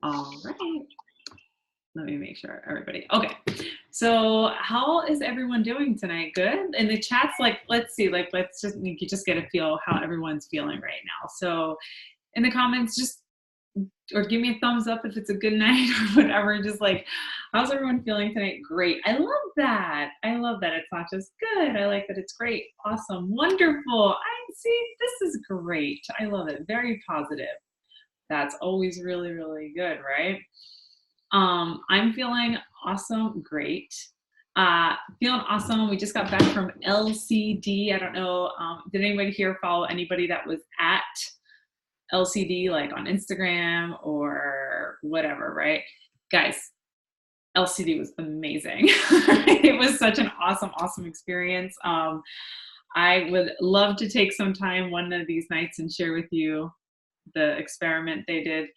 All right. Let me make sure everybody. Okay. So how is everyone doing tonight? Good. In the chats, like, let's see, like, you can just get a feel how everyone's feeling right now. So in the comments, just, or give me a thumbs up if it's a good night or whatever. Just like, how's everyone feeling tonight? Great. I love that. I love that. It's not just good. I like that it's great. Awesome. Wonderful. I see. This is great. I love it. Very positive. That's always really, really good, right? I'm feeling awesome. Great. Feeling awesome. We just got back from LCD. I don't know. Did anybody here follow anybody that was at LCD, like on Instagram or whatever, right? Guys, LCD was amazing. It was such an awesome experience. I would love to take some time one of these nights and share with you the experiment they did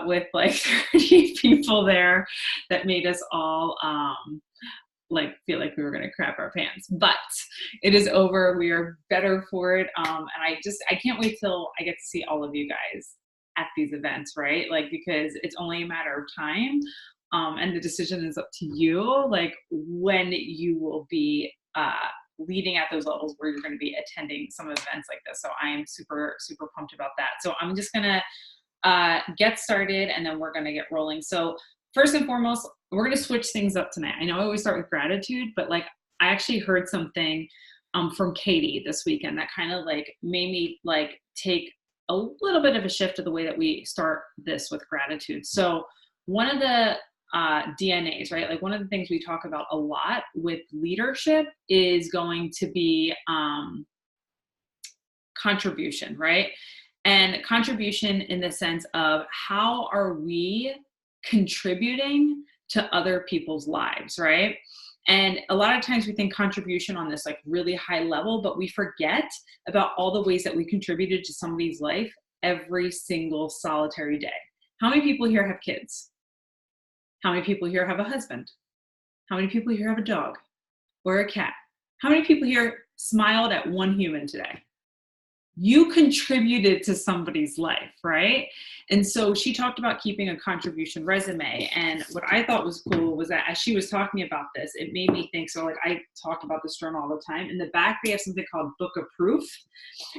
with like 30 people there that made us all like feel like we were going to crap our pants, but it is over. We are better for it. And I can't wait till I get to see all of you guys at these events, right? Like, because it's only a matter of time. And the decision is up to you, like when you will be leading at those levels where you're going to be attending some events like this. So I am super pumped about that. So I'm just going to get started and then we're going to get rolling. So first and foremost, we're going to switch things up tonight. I know I always start with gratitude, but like I actually heard something from Katie this weekend that kind of like made me like take a little bit of a shift to the way that we start this with gratitude. So one of the DNAs, right? Like one of the things we talk about a lot with leadership is going to be contribution, right? And contribution in the sense of how are we contributing to other people's lives, right? And a lot of times we think contribution on this like really high level, but we forget about all the ways that we contributed to somebody's life every single solitary day. How many people here have kids? How many people here have a husband? How many people here have a dog or a cat? How many people here smiled at one human today? You contributed to somebody's life, right? And so she talked about keeping a contribution resume. And what I thought was cool was that as she was talking about this, it made me think, so like I talk about this journal all the time. In the back, they have something called Book of Proof.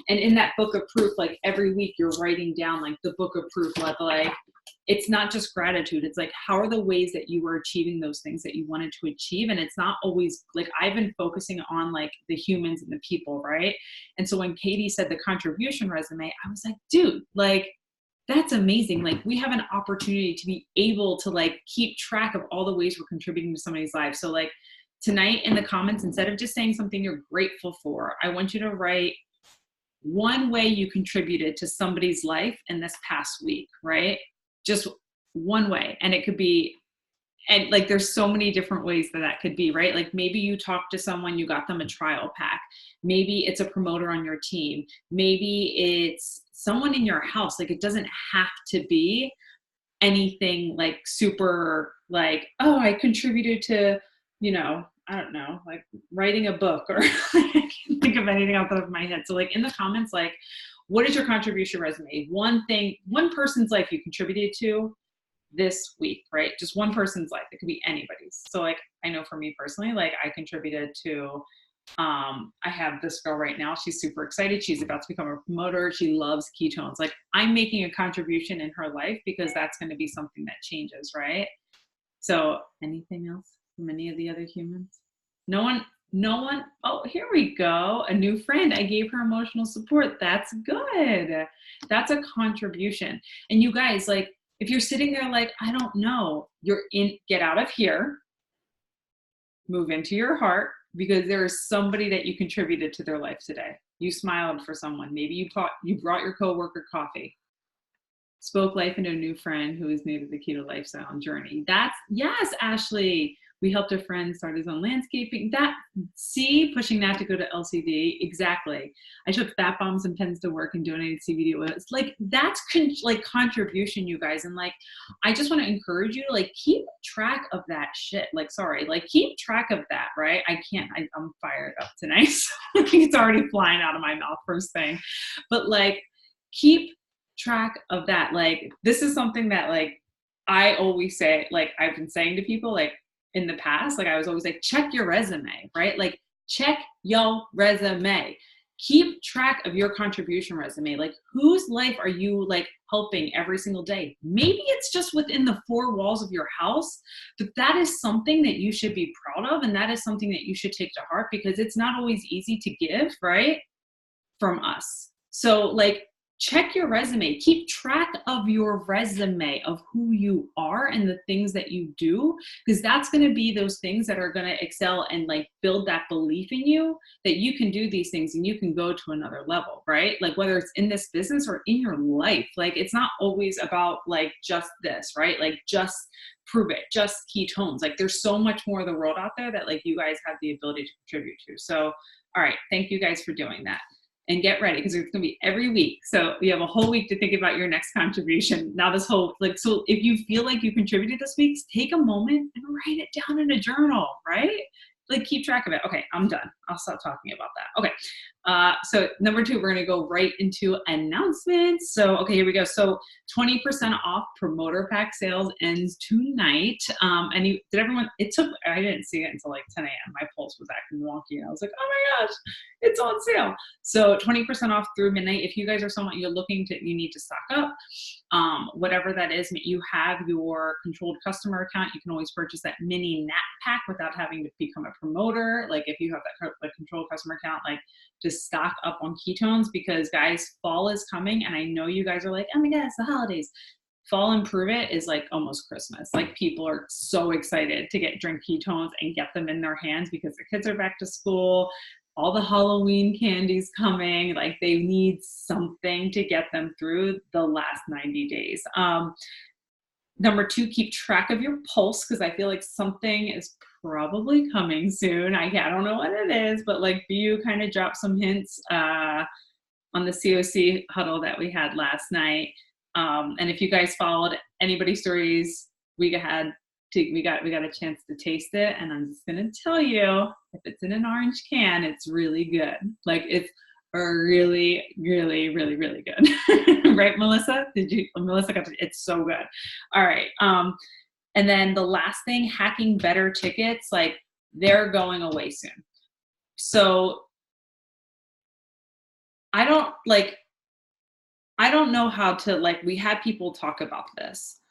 And in that Book of Proof, like every week you're writing down like the Book of Proof, like it's not just gratitude. It's like, how are the ways that you were achieving those things that you wanted to achieve? And it's not always like, I've been focusing on like the humans and the people, right? And so when Katie said the contribution resume, I was like, dude, like, that's amazing. Like we have an opportunity to be able to like keep track of all the ways we're contributing to somebody's life. So like tonight in the comments, instead of just saying something you're grateful for, I want you to write one way you contributed to somebody's life in this past week, right? Just one way. And it could be, and like there's so many different ways that could be, right? Like maybe you talked to someone, you got them a trial pack. Maybe it's a promoter on your team. Maybe it's someone in your house. Like it doesn't have to be anything like super like, oh, I contributed to, you know, I don't know, like writing a book or I can't think of anything off the top of my head. So like in the comments, like, what is your contribution resume? One thing, one person's life you contributed to this week, right? Just one person's life. It could be anybody's. So like, I know for me personally, like I contributed to, I have this girl right now. She's super excited. She's about to become a promoter. She loves ketones. Like I'm making a contribution in her life because that's going to be something that changes, right? So anything else from any of the other humans? No one. Oh, here we go. A new friend. I gave her emotional support. That's good. That's a contribution. And you guys, like, if you're sitting there like, I don't know, get out of here, move into your heart, because there is somebody that you contributed to their life today. You smiled for someone. Maybe you brought your coworker coffee, spoke life into a new friend who is new to the keto lifestyle and journey. Yes, Ashley. We helped a friend start his own landscaping. Pushing that to go to LCD. Exactly. I took fat bombs and pens to work and donated CBD oils. Like that's like contribution, you guys. And like, I just want to encourage you to like keep track of that shit. Like, sorry, like keep track of that, right? I'm fired up tonight. So it's already flying out of my mouth first thing. But like, keep track of that. Like, this is something that like, I always say, like I've been saying to people, like in the past, like I was always like, check your resume, right? Like check your resume. Keep track of your contribution resume. Like whose life are you like helping every single day? Maybe it's just within the four walls of your house, but that is something that you should be proud of. And that is something that you should take to heart because it's not always easy to give, right? From us. So like check your resume, keep track of your resume of who you are and the things that you do, because that's going to be those things that are going to excel and like build that belief in you that you can do these things and you can go to another level, right? Like whether it's in this business or in your life, like it's not always about like just this, right? Like just prove it, just ketones. Like there's so much more of the world out there that like you guys have the ability to contribute to. So, all right, thank you guys for doing that. And get ready because it's going to be every week. So you have a whole week to think about your next contribution. Now this whole, like, so if you feel like you contributed this week, take a moment and write it down in a journal, right? Like keep track of it. Okay, I'm done. I'll stop talking about that. Okay. So number 2, we're going to go right into announcements. So, okay, here we go. So 20% off promoter pack sales ends tonight. And did everyone, I didn't see it until like 10 a.m. My pulse was acting wonky and I was like, oh my gosh, it's on sale. So 20% off through midnight. If you guys are someone you need to stock up, whatever that is, you have your controlled customer account. You can always purchase that mini nat pack without having to become a promoter. Like if you have that controlled customer account, like just stock up on ketones because guys, fall is coming. And I know you guys are like, oh my God, it's the holidays. Fall and Prove It is like almost Christmas. Like people are so excited to drink ketones and get them in their hands because the kids are back to school. All the Halloween candy's coming. Like they need something to get them through the last 90 days. Number 2, keep track of your pulse because I feel like something is probably coming soon. I don't know what it is, but like you kind of dropped some hints on the COC huddle that we had last night. And if you guys followed anybody's stories, we got a chance to taste it, and I'm just gonna tell you, if it's in an orange can, it's really good. Like it's really, really, really, really good. Right, Melissa? Melissa it's so good. All right. And then the last thing, hacking better tickets, like they're going away soon. So I don't know how to, like, we had people talk about this.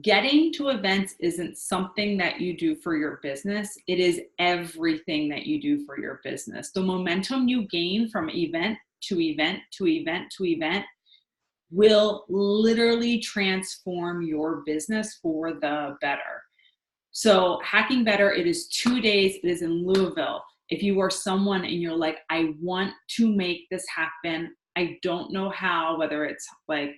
Getting to events isn't something that you do for your business. It is everything that you do for your business. The momentum you gain from event to event to event to event will literally transform your business for the better. So hacking better, it is 2 days. It is in Louisville. If you are someone and you're like, I want to make this happen, I don't know how, whether it's like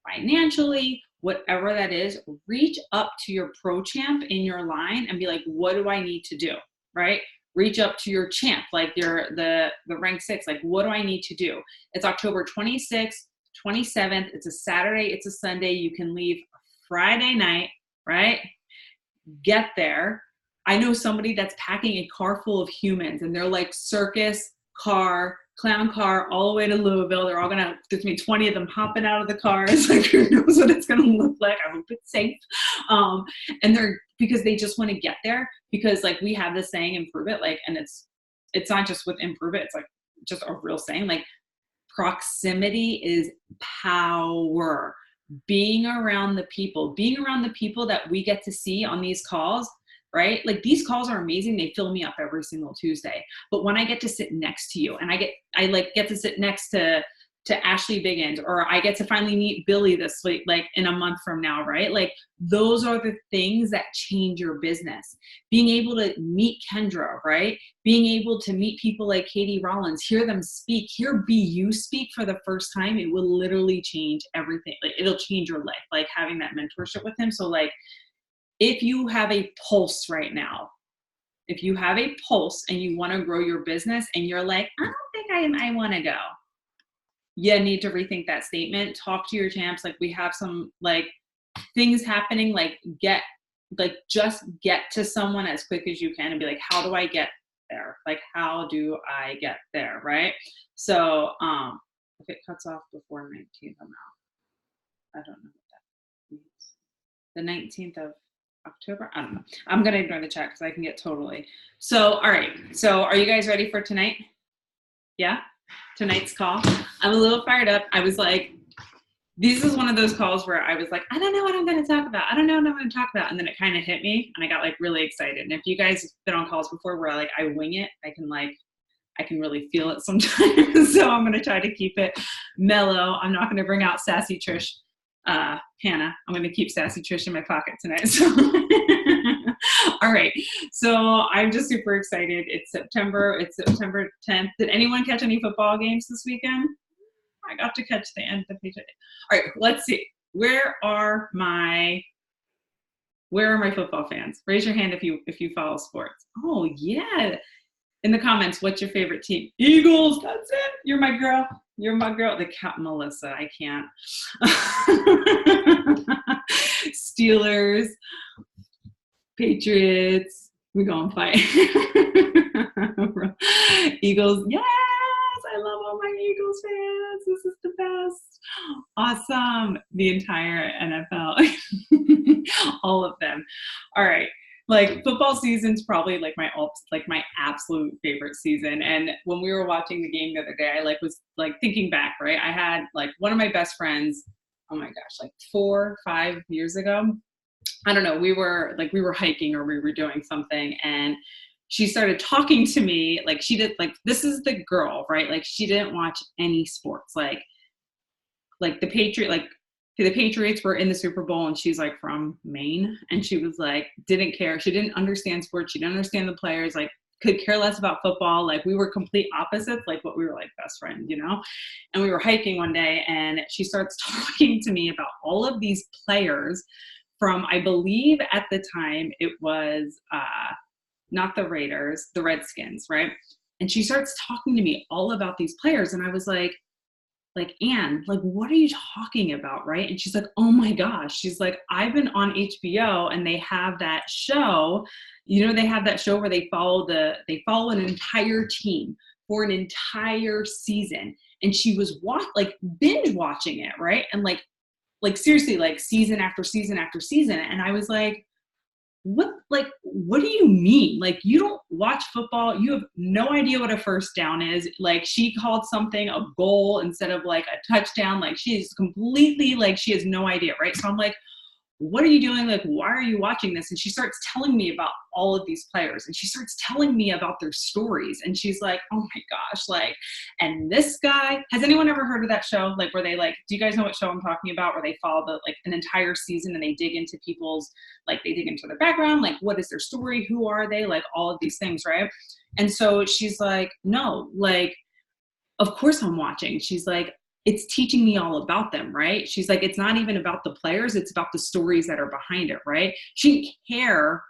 financially, whatever that is, reach up to your pro champ in your line and be like, what do I need to do? Right? Reach up to your champ, like the rank 6, like what do I need to do? It's October 26th, 27th. It's a Saturday, it's a Sunday. You can leave Friday night, right? Get there. I know somebody that's packing a car full of humans and they're like circus car, clown car, all the way to Louisville. They're all there's gonna be 20 of them hopping out of the cars. Like who knows what it's gonna look like. I hope it's safe. And because they just want to get there, because like we have this saying, improve it. Like, and it's not just with improve it, it's like just a real saying, like proximity is power. Being around the people that we get to see on these calls, right? Like these calls are amazing. They fill me up every single Tuesday. But when I get to sit next to you and I get to sit next to Ashley Biggins, or I get to finally meet Billy this week, like in a month from now, right? Like those are the things that change your business. Being able to meet Kendra, right? Being able to meet people like Katie Rollins, hear them speak, hear BU speak for the first time, it will literally change everything. Like it'll change your life, like having that mentorship with him. So like, if you have a pulse right now, if you have a pulse and you want to grow your business and you're like, I don't think I want to go, you need to rethink that statement. Talk to your champs. Like we have some like things happening, like just get to someone as quick as you can and be like, how do I get there? Like, how do I get there? Right? So if it cuts off before 19, I'm out. I don't know what that means. the 19th of October. I don't know. I'm going to ignore the chat because I can get totally. So, all right. So are you guys ready for tonight? Yeah? Tonight's call. I'm a little fired up. I was like, this is one of those calls where I was like, I don't know what I'm going to talk about. I don't know what I'm going to talk about. And then it kind of hit me and I got like really excited. And if you guys have been on calls before where like I wing it, I can really feel it sometimes. So I'm going to try to keep it mellow. I'm not going to bring out Sassy Trish, Hannah. I'm going to keep Sassy Trish in my pocket tonight. So, all right. So I'm just super excited. It's September 10th. Did anyone catch any football games this weekend? I got to catch the end of the page. All right, let's see. Where are my football fans? Raise your hand if you follow sports. Oh yeah. In the comments, what's your favorite team? Eagles. That's it. You're my girl. You're my girl. The cat Melissa. I can't. Steelers. Patriots. We gonna fight. Eagles. Yes, I love all my Eagles fans. This is the best. Awesome. The entire NFL. All of them. All right. Like football season's probably like my absolute favorite season. And when we were watching the game the other day, I was thinking back, right? I had like one of my best friends, oh my gosh, like 4 or 5 years ago. I don't know, we were hiking or we were doing something and she started talking to me like she did, like this is the girl, right? Like she didn't watch any sports. Like the Patriots were in the Super Bowl and she's like from Maine and she was like, didn't care. She didn't understand sports. She didn't understand the players, like could care less about football. Like we were complete opposites, like but we were like best friends, you know? And we were hiking one day and she starts talking to me about all of these players from, I believe at the time it was not the Raiders, the Redskins, right? And she starts talking to me all about these players. And I was like, Anne, like, what are you talking about, right? And she's like, oh my gosh. She's like, I've been on HBO and they have that show, they have that show where they follow an entire team for an entire season. And she was binge watching it, right? And like seriously, like season after season after season. And I was like, what do you mean? Like, you don't watch football. You have no idea what a first down is. Like she called something a goal instead of like a touchdown. Like she is completely like, she has no idea. Right. So I'm like, what are you doing? Like, why are you watching this? And she starts telling me about all of these players and she starts telling me about their stories. And she's like, oh my gosh, like, and this guy, has anyone ever heard of that show? Like where they do you guys know what show I'm talking about? Where they follow an entire season and they dig into they dig into their background. Like, what is their story? Who are they? Like all of these things. Right. And so she's like, no, like, of course I'm watching. She's like, it's teaching me all about them, right? She's like, it's not even about the players, it's about the stories that are behind it, right? She didn't care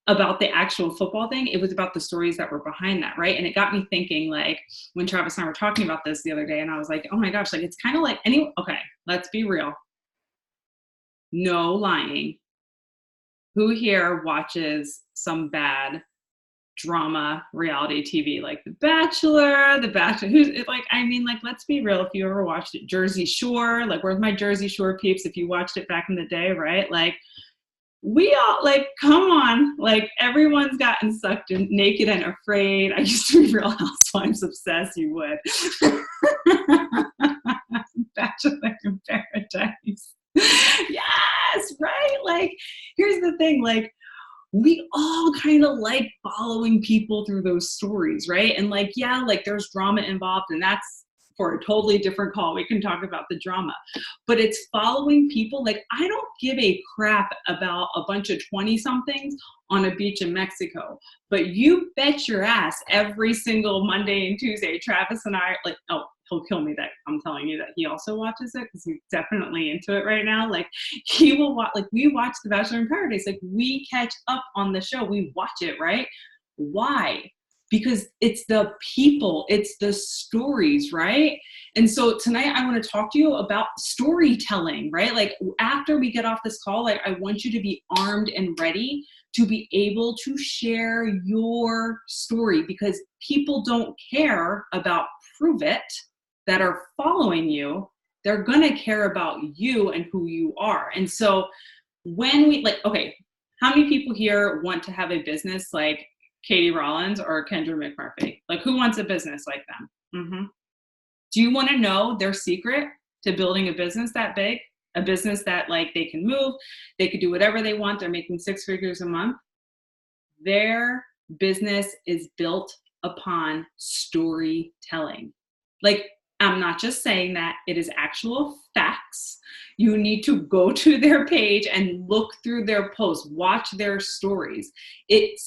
about the actual football thing. It was about the stories that were behind that, right? And it got me thinking, like, when Travis and I were talking about this the other day, and I was like, oh my gosh, like, it's kind of like okay, let's be real. No lying. Who here watches some bad drama reality TV, like The Bachelor, who's like, I mean, like, let's be real. If you ever watched it, Jersey Shore, like, where's my Jersey Shore peeps? If you watched it back in the day, right? Like, we all, like, come on, like, everyone's gotten sucked in Naked and Afraid. I used to be Real Housewives obsessed, you would. Bachelor in Paradise. Yes, right? Like, here's the thing, like, we all kind of like following people through those stories, right? And like, yeah, like there's drama involved and that's for a totally different call. We can talk about the drama, but it's following people. Like, I don't give a crap about a bunch of 20-somethings on a beach in Mexico, but you bet your ass every single Monday and Tuesday, Travis and I are like, oh, he'll kill me that I'm telling you that he also watches it because he's definitely into it right now. Like, he will watch, like, we watch The Bachelor in Paradise. Like, we catch up on the show. We watch it, right? Why? Because it's the people, it's the stories, right? And so tonight I want to talk to you about storytelling, right? Like, after we get off this call, like, I want you to be armed and ready to be able to share your story, because people don't care about prove it that are following you. They're going to care about you and who you are. And so when we like, okay, how many people here want to have a business like Katie Rollins or Kendra McMurphy? Like, who wants a business like them? Do you want to know their secret to building a business that big? A business that like they can move, they could do whatever they want, they're making 6 figures a month. Their business is built upon storytelling. Like, I'm not just saying that, it is actual facts. You need to go to their page and look through their posts, watch their stories. It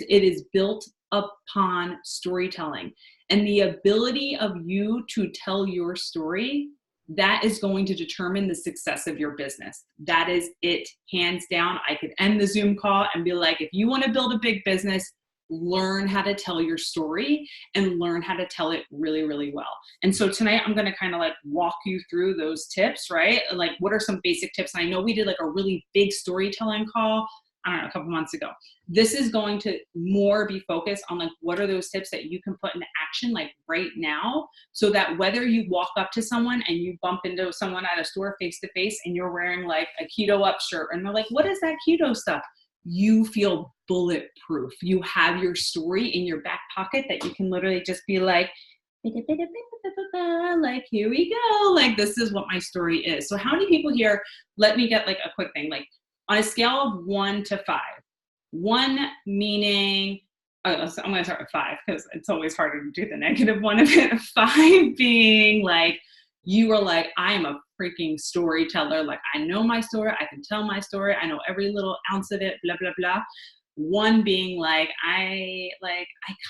is built upon storytelling. And the ability of you to tell your story, that is going to determine the success of your business. That is it, hands down. I could end the Zoom call and be like, if you want to build a big business, learn how to tell your story and learn how to tell it really, really well. And so tonight I'm going to kind of like walk you through those tips, right? Like, what are some basic tips? And I know we did like a really big storytelling call, I don't know, a couple months ago. This is going to more be focused on like, what are those tips that you can put into action like right now, so that whether you walk up to someone and you bump into someone at a store face to face and you're wearing like a keto up shirt and they're like, what is that keto stuff? You feel bulletproof. You have your story in your back pocket that you can literally just be like, like, here we go. Like, this is what my story is. So how many people here, let me get like a quick thing, like on a scale of 1 to 5, 1 meaning, so I'm going to start with 5 because it's always harder to do the negative one of it. 5 being like, you are like, I am a freaking storyteller. Like, I know my story. I can tell my story. I know every little ounce of it, blah, blah, blah. 1 being like, I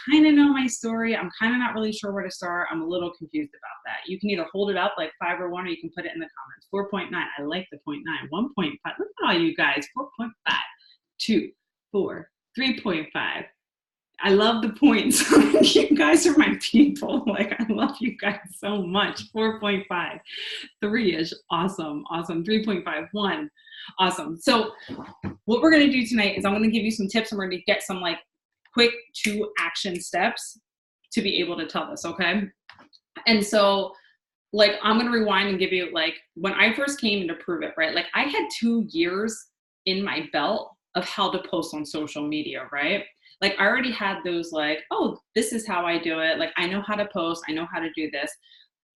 kind of know my story. I'm kind of not really sure where to start. I'm a little confused about that. You can either hold it up like 5 or 1, or you can put it in the comments. 4.9. I like the 0.9. 1.5. Look at all you guys. 4.5. 2, 4, 3.5. I love the points. You guys are my people. Like, I love you guys so much. 4.5. 3 is awesome. Awesome. 3.5. 1. Awesome. So what we're going to do tonight is I'm going to give you some tips, and we're going to get some like quick 2 action steps to be able to tell this. Okay. And so like, I'm going to rewind and give you like, when I first came to Prove It, right? Like, I had 2 years in my belt of how to post on social media, right? Like, I already had those like, oh, this is how I do it. Like, I know how to post. I know how to do this.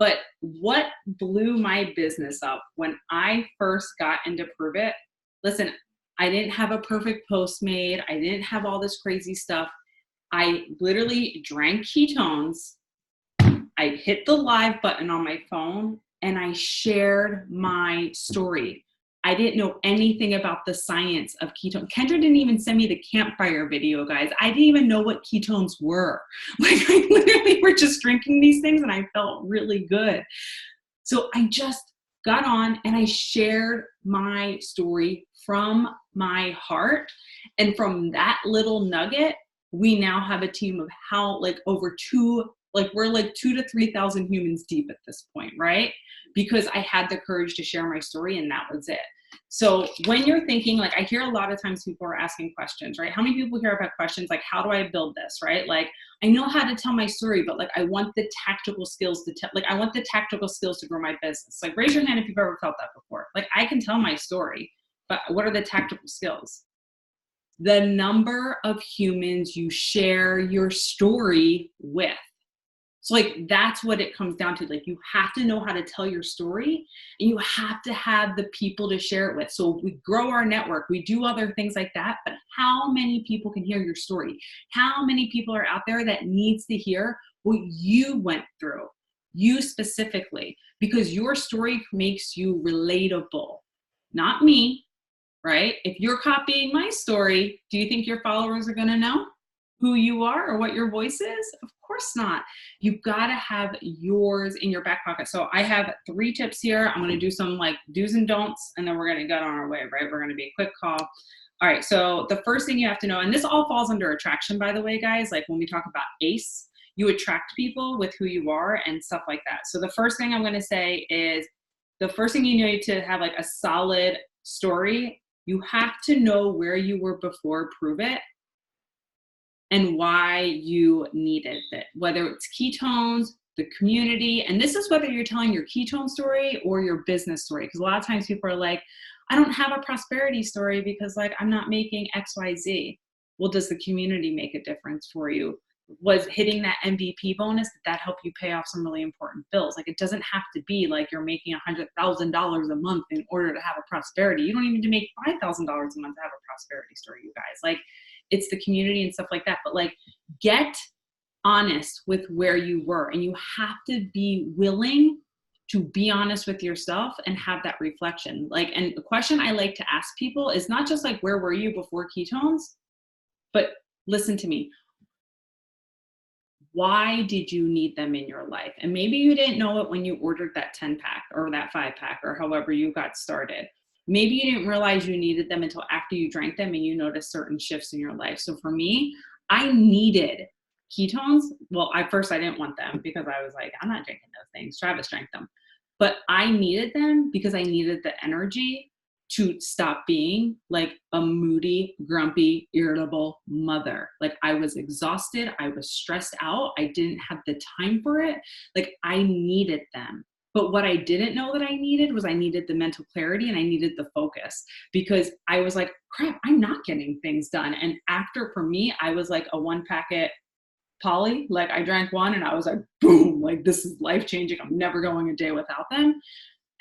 But what blew my business up when I first got into Prove It, listen, I didn't have a perfect post made. I didn't have all this crazy stuff. I literally drank ketones. I hit the live button on my phone and I shared my story. I didn't know anything about the science of ketones. Kendra didn't even send me the campfire video, guys. I didn't even know what ketones were. Like, I literally were just drinking these things and I felt really good. So I just got on and I shared my story from my heart. And from that little nugget, we now have a team of we're like 2,000 to 3,000 humans deep at this point, right? Because I had the courage to share my story, and that was it. So when you're thinking, like, I hear a lot of times people are asking questions, right? How many people here have questions like, how do I build this, right? Like, I know how to tell my story, but like, I want the tactical skills I want the tactical skills to grow my business. Like, raise your hand if you've ever felt that before. Like, I can tell my story, but what are the tactical skills? The number of humans you share your story with. So like, that's what it comes down to. Like, you have to know how to tell your story, and you have to have the people to share it with. So we grow our network, we do other things like that, but how many people can hear your story? How many people are out there that needs to hear what you went through, you specifically, because your story makes you relatable, not me, right? If you're copying my story, do you think your followers are going to know who you are or what your voice is? Of course not. You've got to have yours in your back pocket. So I have 3 tips here. I'm going to do some like do's and don'ts, and then we're going to get on our way, right? We're going to be a quick call. All right. So the first thing you have to know, and this all falls under attraction, by the way, guys, like when we talk about ACE, you attract people with who you are and stuff like that. So the first thing I'm going to say is, the first thing you need to have like a solid story. You have to know where you were before Prove It and why you needed it, whether it's ketones, the community, and this is whether you're telling your ketone story or your business story. Because a lot of times people are like, I don't have a prosperity story because like I'm not making XYZ. Well, does the community make a difference for you? Was hitting that MVP bonus, that help you pay off some really important bills? Like, it doesn't have to be like you're making $100,000 a month in order to have a prosperity. You don't even need to make $5,000 a month to have a prosperity story, you guys. Like, it's the community and stuff like that. But like, get honest with where you were, and you have to be willing to be honest with yourself and have that reflection. Like, and the question I like to ask people is not just like, where were you before ketones? But listen to me. Why did you need them in your life? And maybe you didn't know it when you ordered that 10 pack or that 5 pack or however you got started. Maybe you didn't realize you needed them until after you drank them and you noticed certain shifts in your life. So for me, I needed ketones. Well, at first I didn't want them because I was like, I'm not drinking those things. Travis drank them. But I needed them because I needed the energy to stop being like a moody, grumpy, irritable mother. Like, I was exhausted. I was stressed out. I didn't have the time for it. Like, I needed them. But what I didn't know that I needed was I needed the mental clarity and I needed the focus, because I was like, crap, I'm not getting things done. And after, for me, I was like a 1 packet Polly. Like, I drank one and I was like, boom, like, this is life changing. I'm never going a day without them.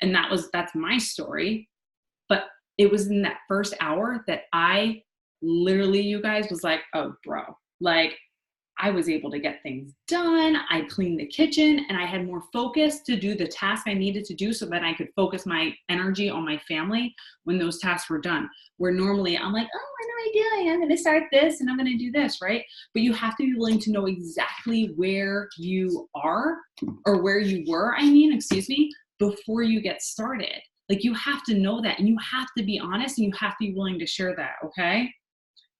And that's my story. But it was in that first hour that I literally, you guys, was like, oh, bro, like, I was able to get things done. I cleaned the kitchen and I had more focus to do the task I needed to do so that I could focus my energy on my family when those tasks were done. Where normally I'm like, oh, what am I doing? I'm going to start this and I'm going to do this, right? But you have to be willing to know exactly where you are, or where you were, before you get started. Like, you have to know that, and you have to be honest, and you have to be willing to share that. Okay.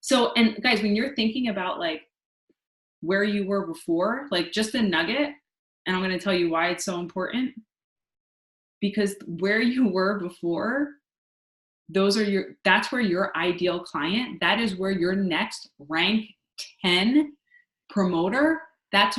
So, and guys, when you're thinking about like where you were before, like, just a nugget, and I'm going to tell you why it's so important, because where you were before, that's where your ideal client, that is where your next rank 10 promoter, that's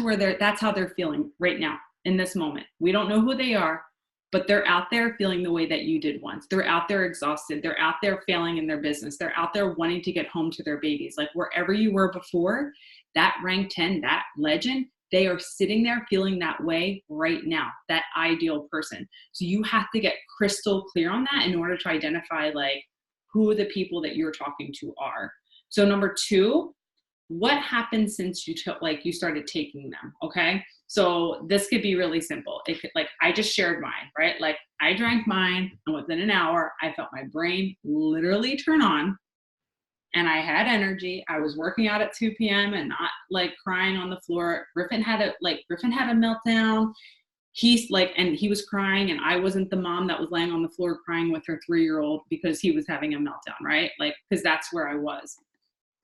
how they're feeling right now in this moment. We don't know who they are, but they're out there feeling the way that you did once. They're out there exhausted. They're out there failing in their business. They're out there wanting to get home to their babies. Like, wherever you were before, that rank 10, that legend, they are sitting there feeling that way right now, that ideal person. So you have to get crystal clear on that in order to identify like who the people that you're talking to are. So number 2, what happened since you started taking them? Okay. So this could be really simple. It could, like, I just shared mine, right? Like, I drank mine and within an hour, I felt my brain literally turn on and I had energy. I was working out at 2 p.m. and not like crying on the floor. Griffin had a meltdown. And he was crying, and I wasn't the mom that was laying on the floor crying with her 3-year-old because he was having a meltdown, right? Like, because that's where I was.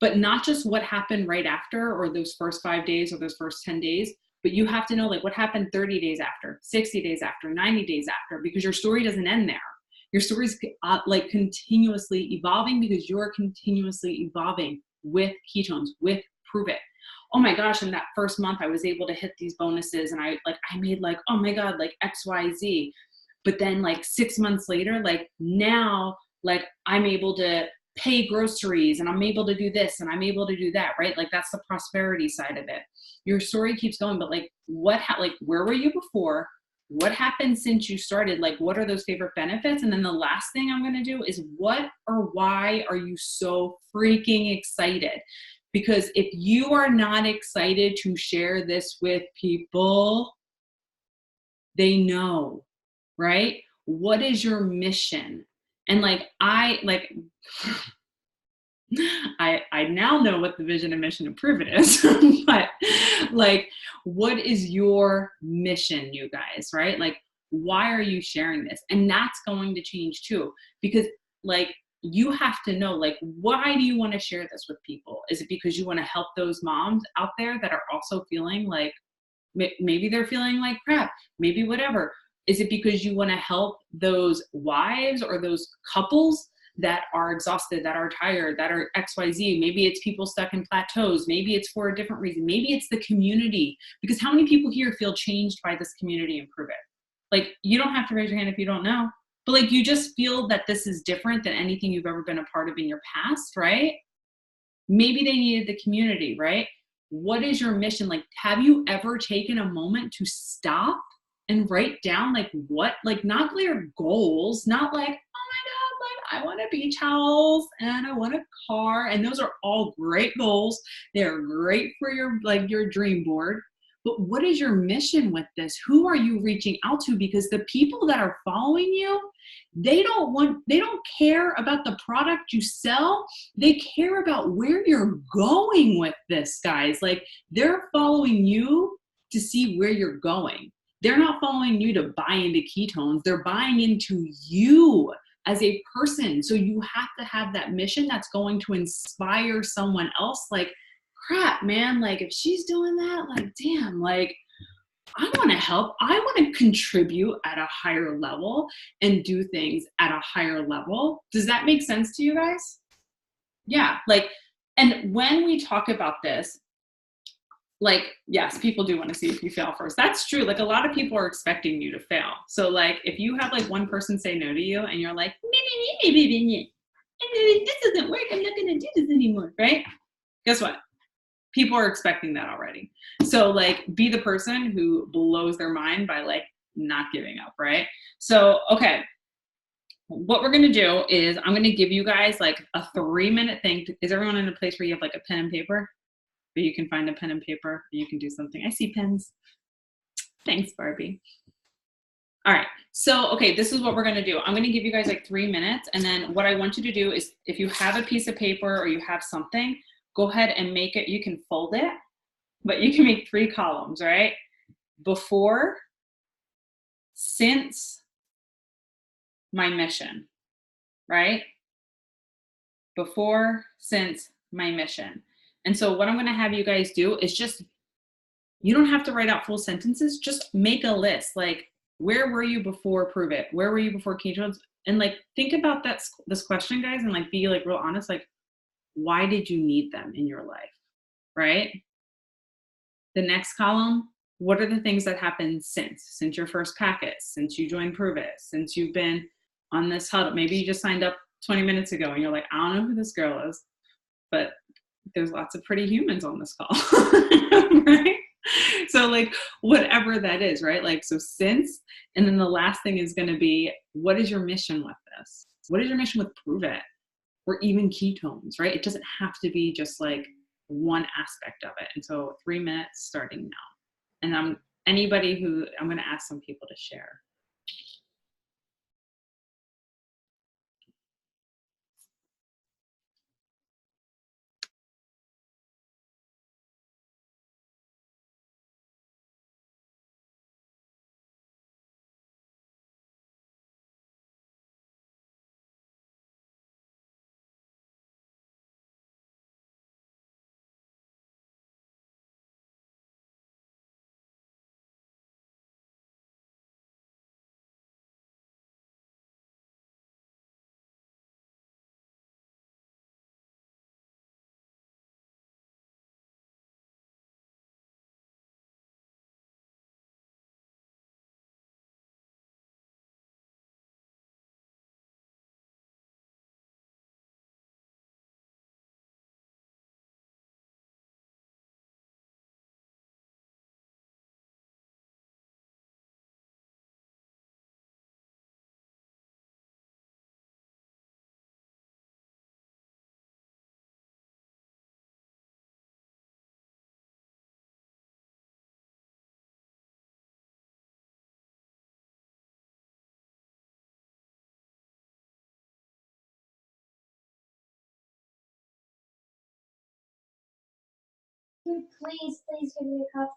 But not just what happened right after, or those first 5 days or those first 10 days, but you have to know like what happened 30 days after, 60 days after, 90 days after, because your story doesn't end there. Your story is like continuously evolving, because you're continuously evolving with ketones, with Prove It. Oh my gosh, in that first month, I was able to hit these bonuses, and I made like, oh my God, like XYZ. But then like 6 months later, like now, like I'm able to pay groceries, and I'm able to do this, and I'm able to do that, right? Like, that's the prosperity side of it. Your story keeps going, but like, where were you before? What happened since you started? Like, what are those favorite benefits? And then the last thing I'm going to do is what or why are you so freaking excited? Because if you are not excited to share this with people, they know, right? What is your mission? And I now know what the vision and mission of Prove It is, but like, what is your mission, you guys, right? Like, why are you sharing this? And that's going to change too, because like, you have to know, like, why do you want to share this with people? Is it because you want to help those moms out there that are also feeling like, maybe they're feeling like crap, maybe whatever. Is it because you want to help those wives or those couples that are exhausted, that are tired, that are XYZ? Maybe it's people stuck in plateaus. Maybe it's for a different reason. Maybe it's the community, because how many people here feel changed by this community and Prove It? Like, you don't have to raise your hand if you don't know, but like you just feel that this is different than anything you've ever been a part of in your past, right? Maybe they needed the community, right? What is your mission? Like, have you ever taken a moment to stop and write down like what, like not your goals, not like, oh my God, like I want a beach house and I want a car. And those are all great goals. They're great for your like your dream board. But what is your mission with this? Who are you reaching out to? Because the people that are following you, they don't care about the product you sell. They care about where you're going with this, guys. Like they're following you to see where you're going. They're not following you to buy into ketones. They're buying into you as a person. So you have to have that mission that's going to inspire someone else. Like, crap, man, like if she's doing that, like, damn, like I want to help. I want to contribute at a higher level and do things at a higher level. Does that make sense to you guys? Yeah. Like, and when we talk about this, like, yes, people do want to see if you fail first. That's true. Like a lot of people are expecting you to fail. So like if you have like one person say no to you and you're like, this doesn't work, I'm not going to do this anymore, right? Guess what? People are expecting that already. So like be the person who blows their mind by like not giving up, right? So, okay. What we're going to do is I'm going to give you guys like a 3-minute thing. Is everyone in a place where you have like a pen and paper? Where you can find a pen and paper, you can do something. I see pens. Thanks, Barbie. All right. So, okay, this is what we're going to do. I'm going to give you guys like 3 minutes. And then what I want you to do is if you have a piece of paper or you have something, go ahead and make it. You can fold it, but you can make 3 columns, right? Before, since, my mission, right? Before, since, my mission. And so what I'm going to have you guys do is just, you don't have to write out full sentences. Just make a list. Like, where were you before Prove It? Where were you before ketones? And like, think about this question, guys, and like, be like real honest. Like, why did you need them in your life? Right? The next column, what are the things that happened since your first packet, since you joined Prove It, since you've been on this huddle? Maybe you just signed up 20 minutes ago and you're like, I don't know who this girl is, but there's lots of pretty humans on this call, right? So like whatever that is, right? Like, so since, and then the last thing is going to be, what is your mission with this? What is your mission with Prove It? Or even ketones, right? It doesn't have to be just like one aspect of it. And so 3 minutes starting now. And I'm going to ask some people to share. Please give me a cup.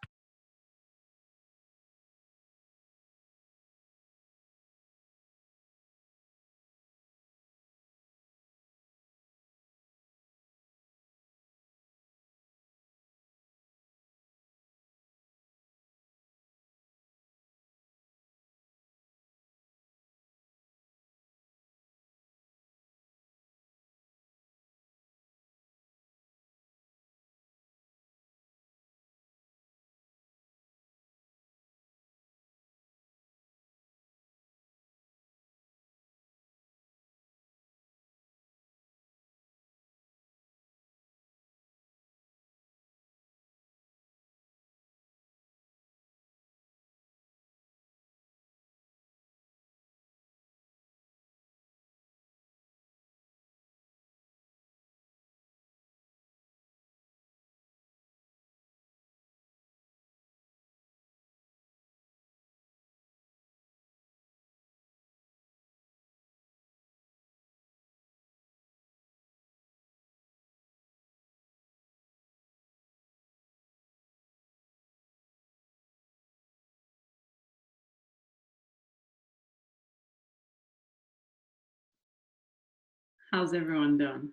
How's everyone doing?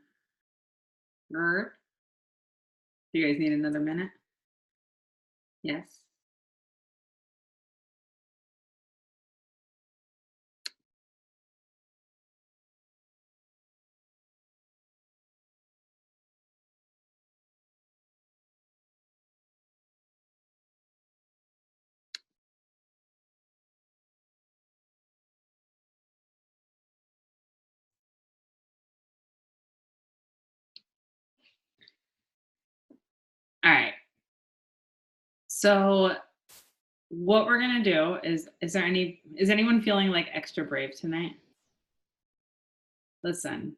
Er, do you guys need another minute? Yes. All right. So what we're gonna do is anyone feeling like extra brave tonight? Listen,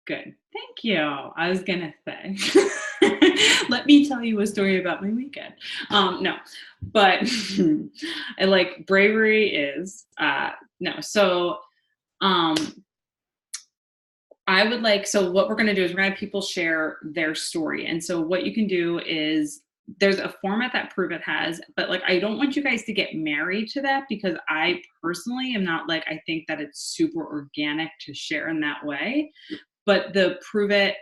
good. Thank you. I was gonna say, let me tell you a story about my weekend. No, but I like bravery is no. So um I would like, so what we're going to do is we're going to have people share their story. And so what you can do is there's a format that Prove It has, but like, I don't want you guys to get married to that because I personally am not like, I think that it's super organic to share in that way. But the Prove It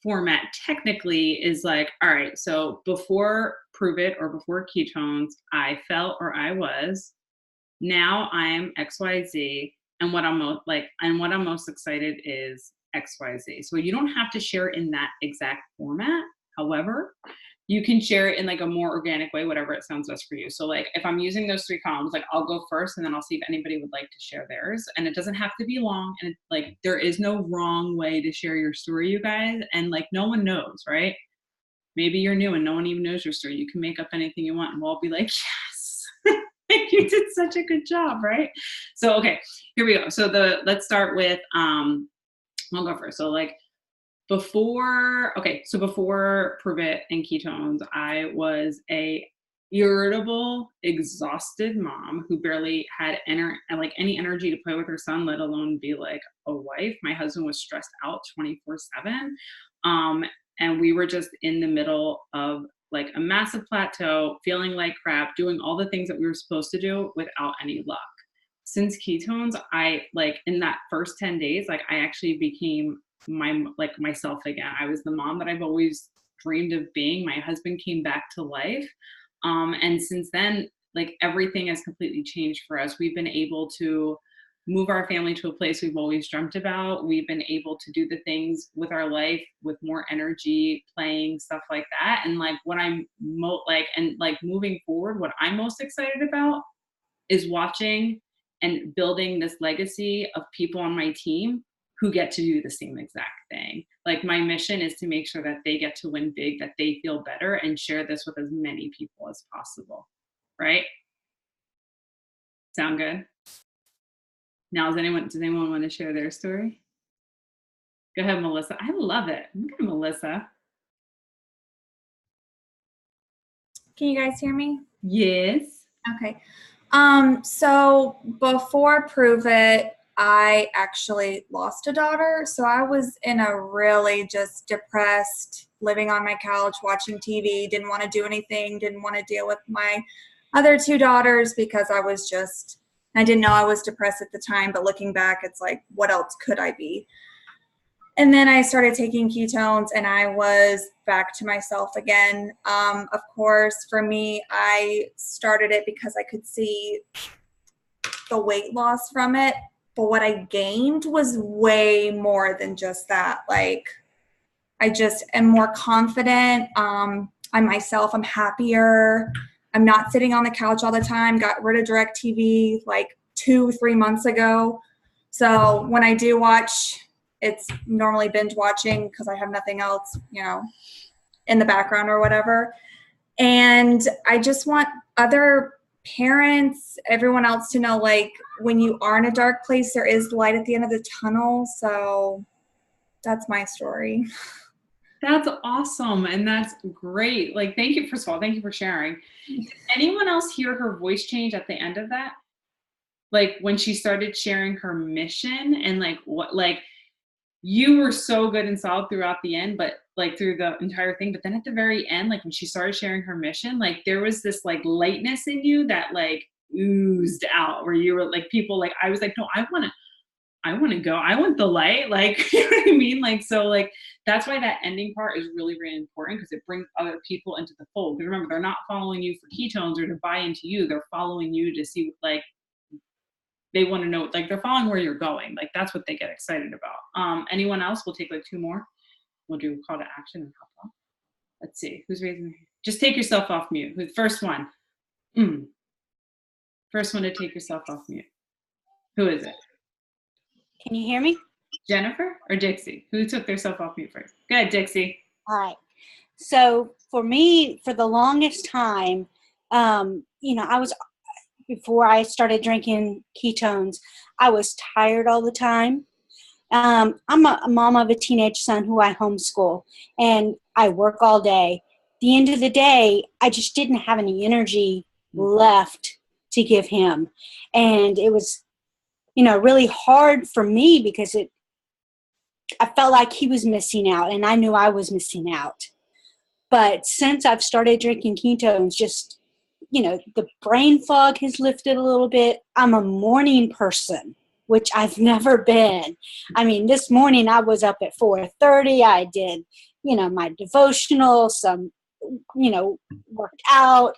format technically is like, all right, so before Prove It or before ketones, I felt or I was, now I'm XYZ, and what I'm most excited is XYZ. So you don't have to share in that exact format. However, you can share it in like a more organic way, whatever it sounds best for you. So like if I'm using those three columns, like I'll go first and then I'll see if anybody would like to share theirs. And it doesn't have to be long. And like there is no wrong way to share your story, you guys. And like no one knows, right? Maybe you're new and no one even knows your story. You can make up anything you want and we'll all be like, yes. You did such a good job, right? So okay, here we go. So let's start with I'll go first. So like before Prove It and ketones, I was a irritable, exhausted mom who barely had any energy to play with her son, let alone be like a wife. My husband was stressed out 24/7. Um, and we were just in the middle of like a massive plateau, feeling like crap, doing all the things that we were supposed to do without any luck. Since ketones, I like in that first 10 days, like I actually became myself again. I was the mom that I've always dreamed of being. My husband came back to life. And since then, like everything has completely changed for us. We've been able to move our family to a place we've always dreamt about. We've been able to do the things with our life with more energy, playing stuff like that. And like what I'm moving forward, what I'm most excited about is watching and building this legacy of people on my team who get to do the same exact thing. Like my mission is to make sure that they get to win big, that they feel better and share this with as many people as possible. Right? Sound good? Now, does anyone want to share their story? Go ahead, Melissa. I love it. Okay, Melissa. Can you guys hear me? Yes. Okay. So before Prove It, I actually lost a daughter. So I was in a really just depressed, living on my couch, watching TV, didn't want to do anything, didn't want to deal with my other two daughters because I didn't know I was depressed at the time, but looking back, it's like, what else could I be? And then I started taking ketones and I was back to myself again. Of course, for me, I started it because I could see the weight loss from it. But what I gained was way more than just that. Like, I just am more confident. I'm myself. I'm happier. I'm not sitting on the couch all the time. Got rid of DirecTV like 2-3 months ago. So when I do watch, it's normally binge watching because I have nothing else, in the background or whatever. And I just want other parents, everyone else to know, like, when you are in a dark place, there is light at the end of the tunnel. So that's my story. That's awesome. And that's great. Like, thank you. First of all, thank you for sharing. Did anyone else hear her voice change at the end of that? Like when she started sharing her mission and you were so good and solid throughout the end, but like through the entire thing. But then at the very end, like when she started sharing her mission, like there was this like lightness in you that like oozed out where you were like people like, I was like, no, I want to go. I want the light. Like, you know what I mean? Like, so like, that's why that ending part is really, really important because it brings other people into the fold. Because remember, they're not following you for ketones or to buy into you. They're following you to see, like, they want to know, like, they're following where you're going. Like, that's what they get excited about. Anyone else? We'll take like 2 more. We'll do a call to action and hop off. Let's see. Who's raising their hand? Just take yourself off mute. Who's first one? First one to take yourself off mute. Who is it? Can you hear me? Jennifer or Dixie? Who took their self off mute first? Go ahead, Dixie. All right. So for me, for the longest time, I was, before I started drinking ketones, I was tired all the time. I'm a mom of a teenage son who I homeschool, and I work all day. At the end of the day, I just didn't have any energy left to give him. And it was, really hard for me because I felt like he was missing out, and I knew I was missing out. But since I've started drinking ketones, just, the brain fog has lifted a little bit. I'm a morning person, which I've never been. I mean, this morning I was up at 4:30. I did, my devotional, some, worked out.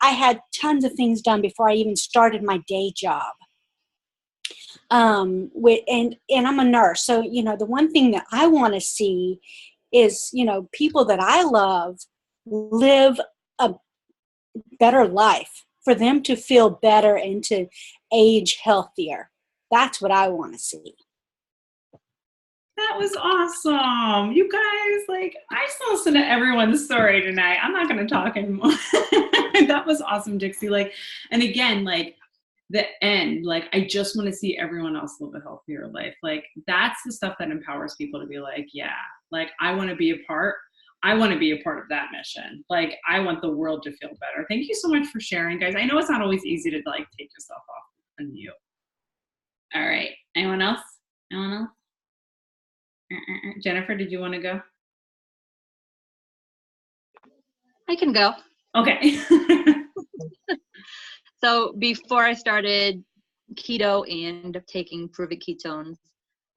I had tons of things done before I even started my day job. And I'm a nurse. So, the one thing that I want to see is, people that I love live a better life, for them to feel better and to age healthier. That's what I want to see. That was awesome. You guys, like, I just listen to everyone's story tonight. I'm not going to talk anymore. That was awesome, Dixie. Like, and again, like, the end, like, I just want to see everyone else live a healthier life. Like, that's the stuff that empowers people to be like, yeah, like, I want to be a part. I want to be a part of that mission. Like, I want the world to feel better. Thank you so much for sharing, guys. I know it's not always easy to, like, take yourself off and mute. All right. Anyone else? Anyone else? Jennifer, did you want to go? I can go. Okay. So before I started keto and taking Prove It ketones,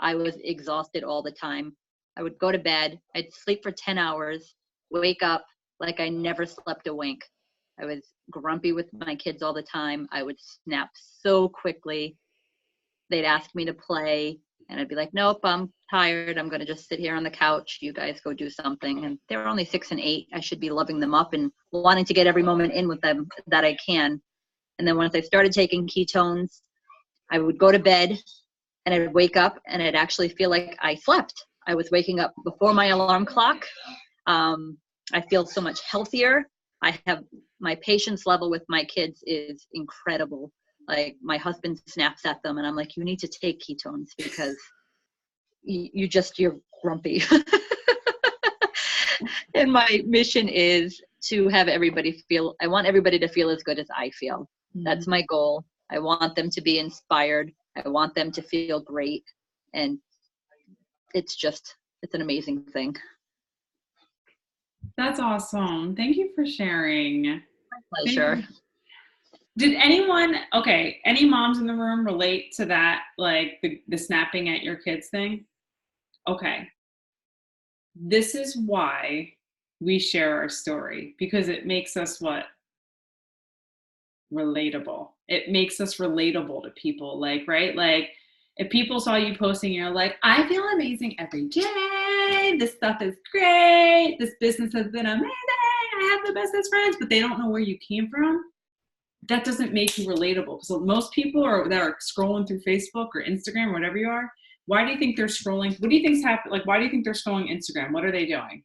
I was exhausted all the time. I would go to bed, I'd sleep for 10 hours, wake up like I never slept a wink. I was grumpy with my kids all the time. I would snap so quickly. They'd ask me to play, and I'd be like, nope, I'm tired. I'm going to just sit here on the couch. You guys go do something. And they're only 6 and 8. I should be loving them up and wanting to get every moment in with them that I can. And then once I started taking ketones, I would go to bed and I'd wake up and I'd actually feel like I slept. I was waking up before my alarm clock. I feel so much healthier. I have, my patience level with my kids is incredible. Like, my husband snaps at them and I'm like, you need to take ketones because you're grumpy. And my mission is to have everybody feel, I want everybody to feel as good as I feel. That's my goal. I want them to be inspired. I want them to feel great. And it's an amazing thing. That's awesome. Thank you for sharing. My pleasure. Did anyone, any moms in the room relate to that, like the snapping at your kids thing? Okay. This is why we share our story, because it makes us what? Relatable. It makes us relatable to people, like, right? Like, if people saw you posting, you're like, I feel amazing every day. This stuff is great. This business has been amazing. I have the bestest friends, but they don't know where you came from. That doesn't make you relatable. So most people that are scrolling through Facebook or Instagram or whatever you are, why do you think they're scrolling? What do you think's happening? Like, why do you think they're scrolling Instagram? What are they doing?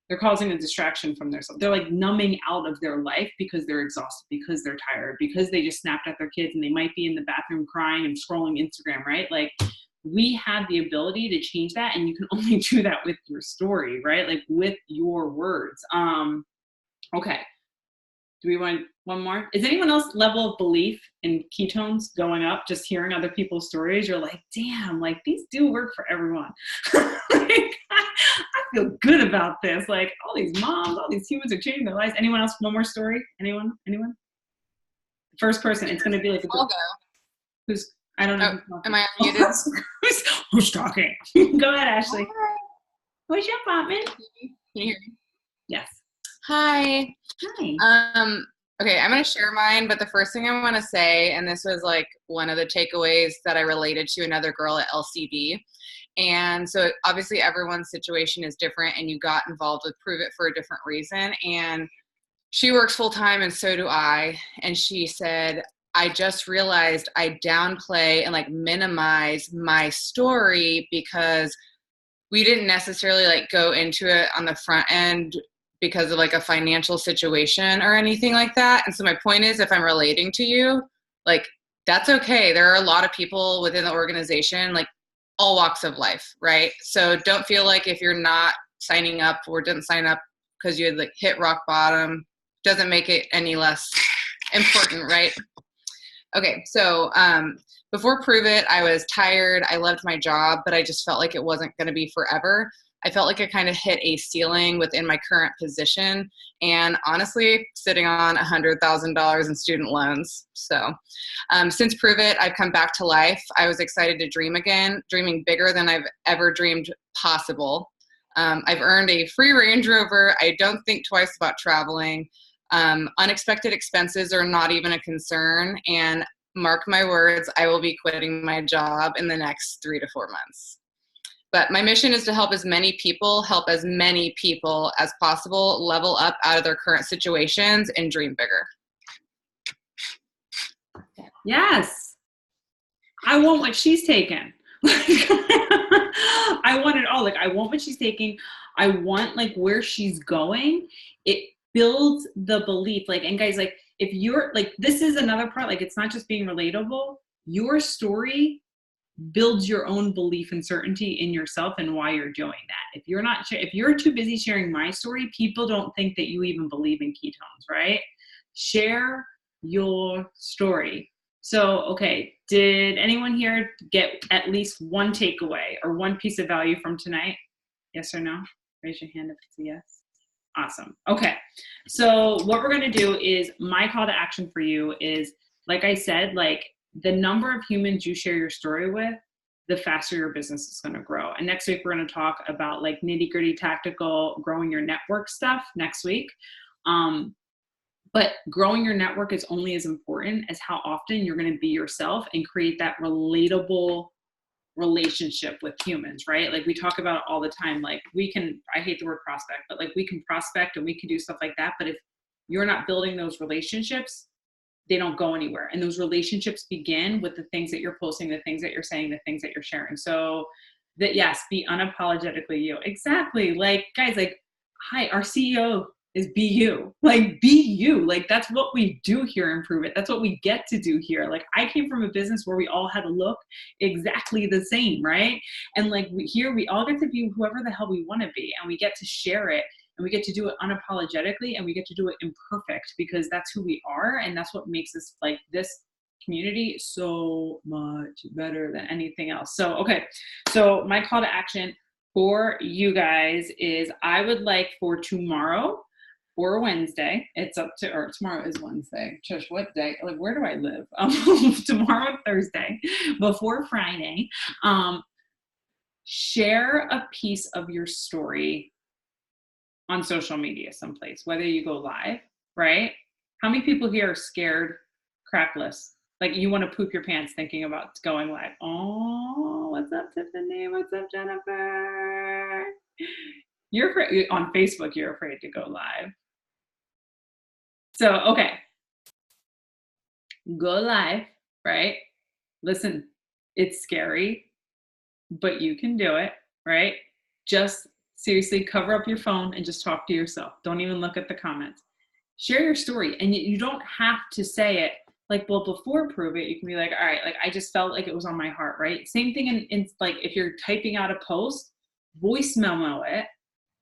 They're causing a distraction from themselves. They're like numbing out of their life because they're exhausted, because they're tired, because they just snapped at their kids and they might be in the bathroom crying and scrolling Instagram, right? Like, we have the ability to change that, and you can only do that with your story, right? Like, with your words. Okay. Do we want one more? Is anyone else level of belief in ketones going up? Just hearing other people's stories, you're like, damn, like, these do work for everyone. Like, I feel good about this. Like, all these moms, all these humans are changing their lives. Anyone else? One more story? Anyone? First person. It's going to be like, I'll go. Who's I don't know. Oh, who's talking. am I unmuted? Who's talking? Go ahead, Ashley. Hi. What's your apartment? Can you hear me? Yes. Hi. Hi. Okay, I'm going to share mine, but the first thing I want to say, and this was like one of the takeaways that I related to another girl at LCD. And so obviously everyone's situation is different, and you got involved with Prove It for a different reason. And she works full time and so do I. And she said, I just realized I downplay and like minimize my story because we didn't necessarily like go into it on the front end because of like a financial situation or anything like that. And so my point is, if I'm relating to you, like that's okay. There are a lot of people within the organization, like all walks of life, right? So don't feel like if you're not signing up or didn't sign up because you had like hit rock bottom, doesn't make it any less important, right? Okay, so before Prove It, I was tired. I loved my job, but I just felt like it wasn't going to be forever. I felt like I kind of hit a ceiling within my current position, and honestly, sitting on $100,000 in student loans. So since Prove It, I've come back to life. I was excited to dream again, dreaming bigger than I've ever dreamed possible. I've earned a free Range Rover. I don't think twice about traveling. Unexpected expenses are not even a concern, and mark my words, I will be quitting my job in the next 3 to 4 months. But my mission is to help as many people as possible level up out of their current situations and dream bigger. Yes. I want what she's taken. I want it all. Like, I want what she's taking. I want like where she's going. It builds the belief. Like, and guys, like if you're like, this is another part, like it's not just being relatable. Your story builds your own belief and certainty in yourself and why you're doing that. If you're not, if you're too busy sharing my story, people don't think that you even believe in ketones, right? Share your story. So, okay, did anyone here get at least one takeaway or one piece of value from tonight? Yes or no? Raise your hand if it's a yes. Awesome. Okay, so what we're going to do is my call to action for you is, like I said, like the number of humans you share your story with, the faster your business is going to grow. And next week, we're going to talk about like nitty gritty tactical growing your network stuff next week. But growing your network is only as important as how often you're going to be yourself and create that relatable relationship with humans, right? Like we talk about it all the time. Like we can, I hate the word prospect, but like we can prospect and we can do stuff like that. But if you're not building those relationships, they don't go anywhere. And those relationships begin with the things that you're posting, the things that you're saying, the things that you're sharing. So that, yes, be unapologetically you. Exactly. Like guys, like, hi, our CEO is be you. Like be you. Like that's what we do here in Prove It. That's what we get to do here. Like I came from a business where we all had to look exactly the same, right? And like here we all get to be whoever the hell we want to be, and we get to share it, and we get to do it unapologetically, and we get to do it imperfect because that's who we are, and that's what makes us like this community so much better than anything else. So okay, so my call to action for you guys is I would like for tomorrow or Wednesday, it's up to, or tomorrow is Wednesday. Trish, what day? Like, where do I live? Tomorrow, Thursday, before Friday, share a piece of your story on social media someplace, whether you go live, right? How many people here are scared crapless? Like you want to poop your pants thinking about going live. Oh, what's up, Tiffany? What's up, Jennifer? You're afraid, on Facebook, you're afraid to go live. So, okay, go live, right? Listen, it's scary, but you can do it, right? Just seriously cover up your phone and just talk to yourself. Don't even look at the comments. Share your story, and you don't have to say it like, well, before Prove It, you can be like, all right, like I just felt like it was on my heart, right? Same thing in like if you're typing out a post, voice memo it,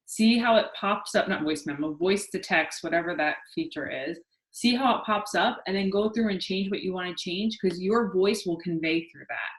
see how it pops up, not voice memo, voice to text, whatever that feature is. See how it pops up, and then go through and change what you want to change, because your voice will convey through that.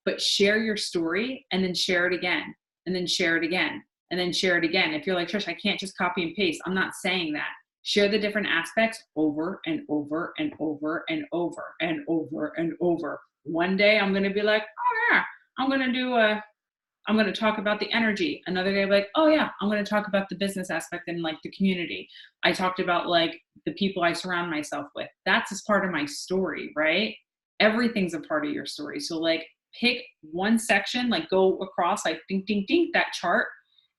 But share your story and then share it again, and then share it again, and then share it again. If you're like, Trish, I can't just copy and paste. I'm not saying that. Share the different aspects over and over and over and over and over and over. One day I'm going to be like, oh yeah, I'm going to talk about the energy. Another day I'm like, oh yeah, I'm going to talk about the business aspect and like the community. I talked about like the people I surround myself with. That's as part of my story, right? Everything's a part of your story. So like pick one section, like go across, like ding, ding, ding, that chart,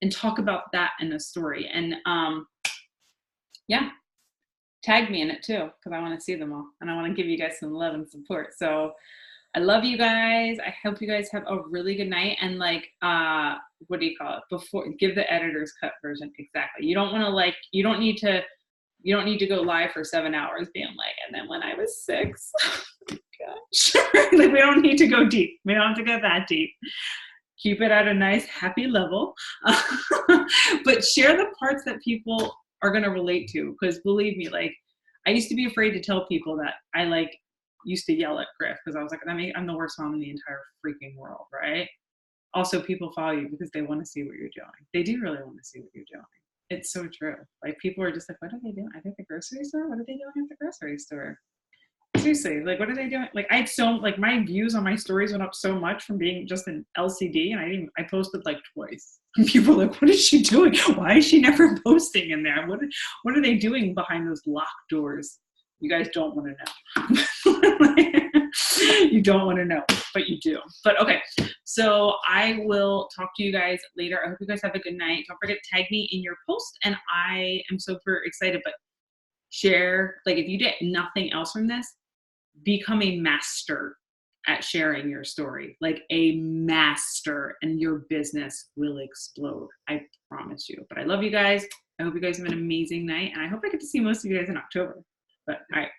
and talk about that in a story. And yeah, tag me in it too, because I want to see them all. And I want to give you guys some love and support. So I love you guys. I hope you guys have a really good night. And like, what do you call it? Before, give the editor's cut version. Exactly. You don't want to like, you don't need to go live for 7 hours being like, and then when I was 6, gosh, like we don't need to go deep. We don't have to go that deep. Keep it at a nice, happy level, but share the parts that people are going to relate to. Because believe me, like I used to be afraid to tell people that I like used to yell at Griff because I was like, I'm the worst mom in the entire freaking world, right? Also, people follow you because they want to see what you're doing. They do really want to see what you're doing. It's so true. Like people are just like, what are they doing? Are they at the grocery store? What are they doing at the grocery store? Seriously, like what are they doing? Like I had so like my views on my stories went up so much from being just an LCD, and I posted like twice. And people were like, what is she doing? Why is she never posting in there? What are they doing behind those locked doors? You guys don't want to know. You don't want to know, but you do. But okay, so I will talk to you guys later. I hope you guys have a good night. Don't forget to tag me in your post, and I am super excited. But share, like if you get nothing else from this, become a master at sharing your story, like a master, and your business will explode. I promise you. But I love you guys. I hope you guys have an amazing night, and I hope I get to see most of you guys in October. But all right.